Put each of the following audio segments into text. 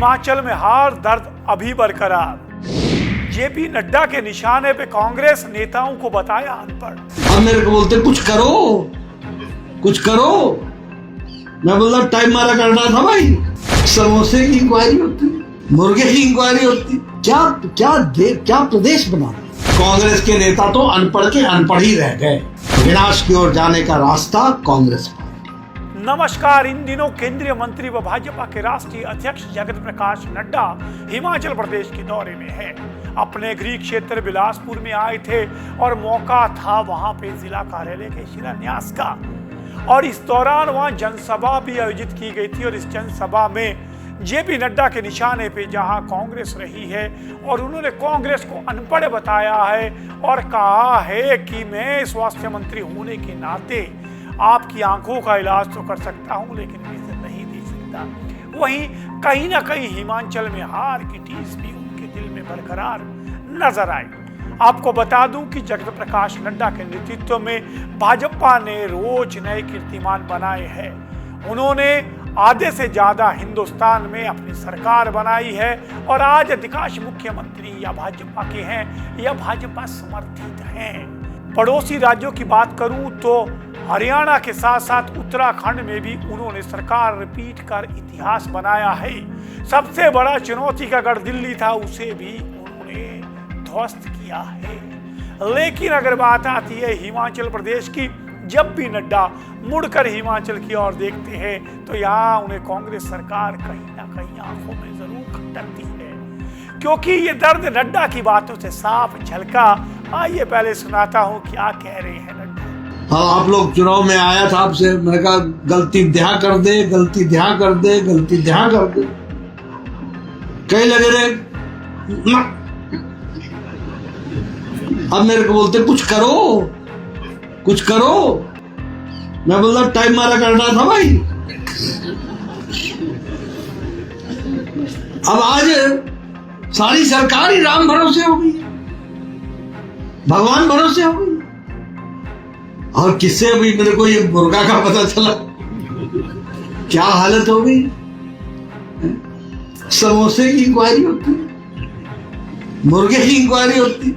हिमाचल में हार, दर्द अभी बरकरार। जेपी नड्डा के निशाने पे कांग्रेस नेताओं को बताया अनपढ़। अब मेरे को बोलते कुछ करो, कुछ करो। मैं बोला टाइम मारा करना था भाई। समोसे की इंक्वायरी होती, मुर्गे की इंक्वायरी होती, क्या प्रदेश बना। कांग्रेस के नेता तो अनपढ़ के अनपढ़ ही रह गए। विनाश की ओर जाने का रास्ता कांग्रेस पार्टी। नमस्कार। इन दिनों केंद्रीय मंत्री व भाजपा के राष्ट्रीय अध्यक्ष जगत प्रकाश नड्डा हिमाचल प्रदेश के दौरे में है। अपने गृह क्षेत्र बिलासपुर में आए थे और मौका था वहां पे जिला कार्यालय के शिलान्यास का, और इस दौरान वहां जनसभा भी आयोजित की गई थी। और इस जनसभा में जेपी नड्डा के निशाने पे जहां कांग्रेस रही है और उन्होंने कांग्रेस को अनपढ़ बताया है और कहा है कि मैं स्वास्थ्य मंत्री होने के नाते आपकी आंखों का इलाज तो कर सकता हूं, लेकिन विजन नहीं दे सकता। वहीं कहीं ना कहीं हिमाचल में हार की टीस भी उनके दिल में बरकरार नजर आई। आपको बता दूं कि जगत प्रकाश नड्डा के नेतृत्व में भाजपा ने रोज नए कीर्तिमान बनाए हैं। उन्होंने आधे से ज्यादा हिंदुस्तान में अपनी सरकार बनाई है और आज अधिकांश मुख्यमंत्री या भाजपा के हैं या भाजपा समर्थित हैं। पड़ोसी राज्यों की बात करूं तो हरियाणा के साथ साथ उत्तराखंड में भी उन्होंने सरकार रिपीट कर इतिहास बनाया है। सबसे बड़ा चुनौती का गढ़ दिल्ली था, उसे भी उन्होंने ध्वस्त किया है। लेकिन अगर बात आती है हिमाचल प्रदेश की, जब भी नड्डा मुड़कर हिमाचल की ओर देखते हैं तो यहाँ उन्हें कांग्रेस सरकार कहीं ना कहीं आंखों में जरूर खटकती है, क्योंकि ये दर्द नड्डा की बातों से साफ झलका। आइए पहले सुनाता हूँ क्या कह रहे हैं नड्डा। हाँ, आप लोग चुनाव में आया था आपसे, मैंने कहा गलती ध्यान कर दे, गलती ध्यान कर दे, गलती ध्यान कर दे। कहीं लगे रहे ना। अब मेरे को बोलते कुछ करो, कुछ करो। मैं बोला टाइम मारा करना था भाई। अब आज सारी सरकार ही राम भरोसे हो गई, भगवान भरोसे हो गई। और किससे अभी मेरे को ये मुर्गा का पता चला, क्या हालत हो गई। समोसे की इंक्वायरी होती, मुर्गे की इंक्वायरी होती,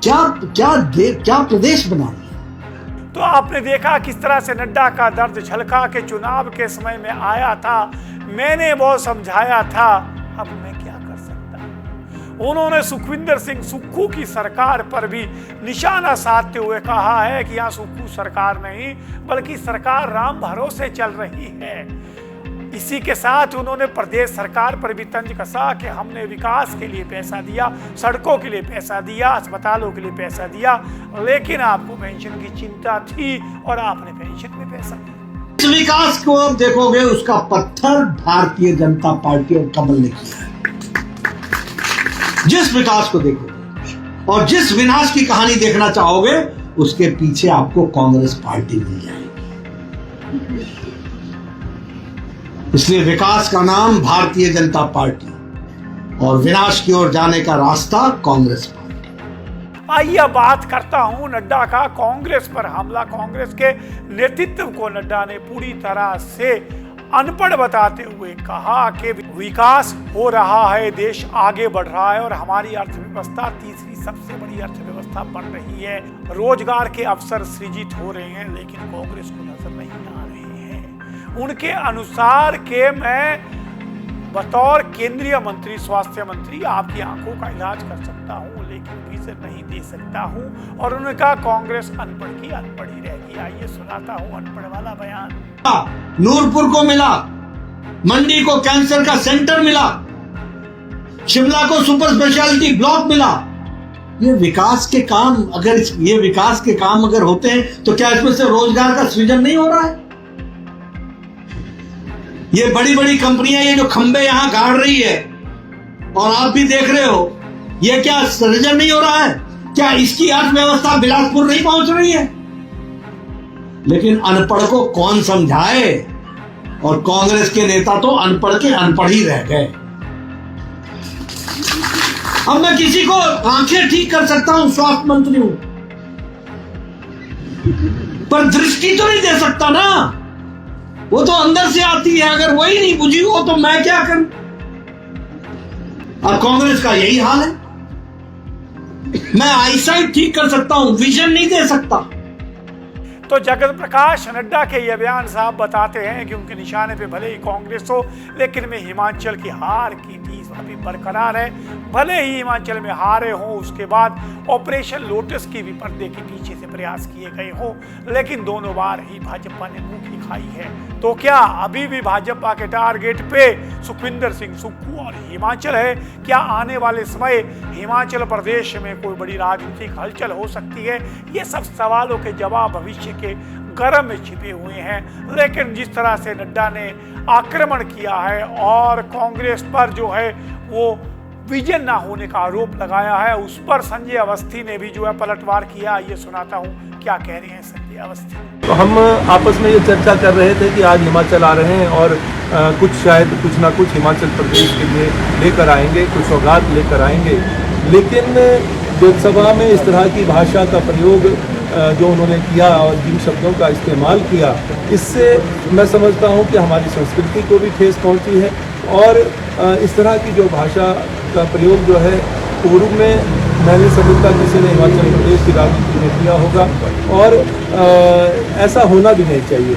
क्या प्रदेश बना। तो आपने देखा किस तरह से नड्डा का दर्द झलका के चुनाव के समय में आया था। मैंने बहुत समझाया था, अब मैं क्या कर सकता हूं। उन्होंने सुखविंदर सिंह सुक्खू की सरकार पर भी निशाना साधते हुए कहा है कि यहाँ सुक्खू सरकार नहीं बल्कि सरकार राम भरोसे चल रही है। इसी के साथ उन्होंने प्रदेश सरकार पर भी तंज कसा कि हमने विकास के लिए पैसा दिया, सड़कों के लिए पैसा दिया, अस्पतालों के लिए पैसा दिया, लेकिन आपको पेंशन की चिंता थी और आपने पेंशन में पैसा दिया। इस विकास को आप देखोगे, उसका पत्थर भारतीय जनता पार्टी और कमल ने किया है। जिस विकास को देखोगे और जिस विनाश की कहानी देखना चाहोगे, उसके पीछे आपको कांग्रेस पार्टी मिल जाएगी। इसलिए विकास का नाम भारतीय जनता पार्टी और विनाश की ओर जाने का रास्ता कांग्रेस पार्टी। आइए बात करता हूं नड्डा का कांग्रेस पर हमला। कांग्रेस के नेतृत्व को नड्डा ने पूरी तरह से अनपढ़ बताते हुए कहा कि विकास हो रहा है, देश आगे बढ़ रहा है और हमारी अर्थव्यवस्था तीसरी सबसे बड़ी अर्थव्यवस्था बन रही है। रोजगार के अवसर सृजित हो रहे हैं, लेकिन कांग्रेस को नजर नहीं आ रहे हैं। उनके अनुसार के मैं बतौर केंद्रीय मंत्री, स्वास्थ्य मंत्री आपकी आंखों का इलाज कर सकता हूं, लेकिन विजन नहीं दे सकता हूं। और उन्होंने कहा कांग्रेस अनपढ़ की अनपढ़ ही रहेगी। आइए सुनाता हूं अनपढ़ वाला बयान। नूरपुर को मिला, मंडी को कैंसर का सेंटर मिला, शिमला को सुपर स्पेशलिटी ब्लॉक मिला। ये विकास के काम अगर होते हैं तो क्या इसमें से रोजगार का सृजन नहीं हो रहा है? ये बड़ी बड़ी कंपनियां ये जो खंबे यहां गाड़ रही है और आप भी देख रहे हो, ये क्या सृजन नहीं हो रहा है? क्या इसकी अर्थव्यवस्था बिलासपुर नहीं पहुंच रही है? लेकिन अनपढ़ को कौन समझाए, और कांग्रेस के नेता तो अनपढ़ के अनपढ़ ही रह गए। अब मैं किसी को आंखें ठीक कर सकता हूं, स्वास्थ्य मंत्री हूं, पर दृष्टि तो नहीं दे सकता ना। वो तो अंदर से आती है, अगर वही नहीं बुझी हो तो मैं क्या करूं। और कांग्रेस का यही हाल है। मैं आईसाइट ठीक कर सकता हूं, विजन नहीं दे सकता। तो जगत प्रकाश नड्डा के ये बयान साहब बताते हैं कि उनके निशाने पे भले ही कांग्रेस हो, लेकिन में हिमाचल की हार की टीस अभी बरकरार है। भले ही हिमाचल में हारे हों, उसके बाद ऑपरेशन लोटस की भी पर्दे के पीछे से प्रयास किए गए हों, लेकिन दोनों बार ही भाजपा ने मुंह की खाई है। तो क्या अभी भी भाजपा के टारगेट पे सुखविंदर सिंह सुक्खू और हिमाचल है? क्या आने वाले समय हिमाचल प्रदेश में कोई बड़ी राजनीतिक हलचल हो सकती है? ये सब सवालों के जवाब भविष्य के गर्भ में छिपे हुए हैं। लेकिन जिस तरह से नड्डा ने आक्रमण किया है और कांग्रेस पर जो है वो विजन ना होने का आरोप लगाया है, उस पर संजय अवस्थी ने भी जो है पलटवार किया। ये सुनाता हूँ क्या कह रहे हैं संजय अवस्थी। तो हम आपस में ये चर्चा कर रहे थे कि आज हिमाचल आ रहे हैं और शायद कुछ ना कुछ हिमाचल प्रदेश के लिए लेकर आएंगे, कुछ सौगात लेकर आएंगे। लेकिन लोकसभा में इस तरह की भाषा का प्रयोग जो उन्होंने किया और जिन शब्दों का इस्तेमाल किया, इससे मैं समझता हूँ कि हमारी संस्कृति को भी ठेस पहुँची है। और इस तरह की जो भाषा का प्रयोग जो है पूर्व में मैं नहीं समझता किसी ने हिमाचल प्रदेश की राजनीति में किया होगा, और ऐसा होना भी नहीं चाहिए।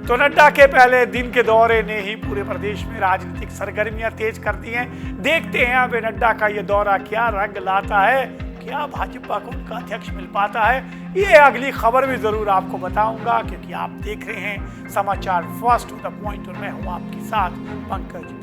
तो नड्डा के पहले दिन के दौरे ने ही पूरे प्रदेश में राजनीतिक सरगर्मियां तेज कर दी हैं। देखते हैं अब नड्डा का ये दौरा क्या रंग लाता है, क्या भाजपा को उनका अध्यक्ष मिल पाता है। ये अगली खबर भी जरूर आपको बताऊंगा, क्योंकि आप देख रहे हैं समाचार फर्स्ट टू द पॉइंट और मैं हूं आपके साथ पंकज।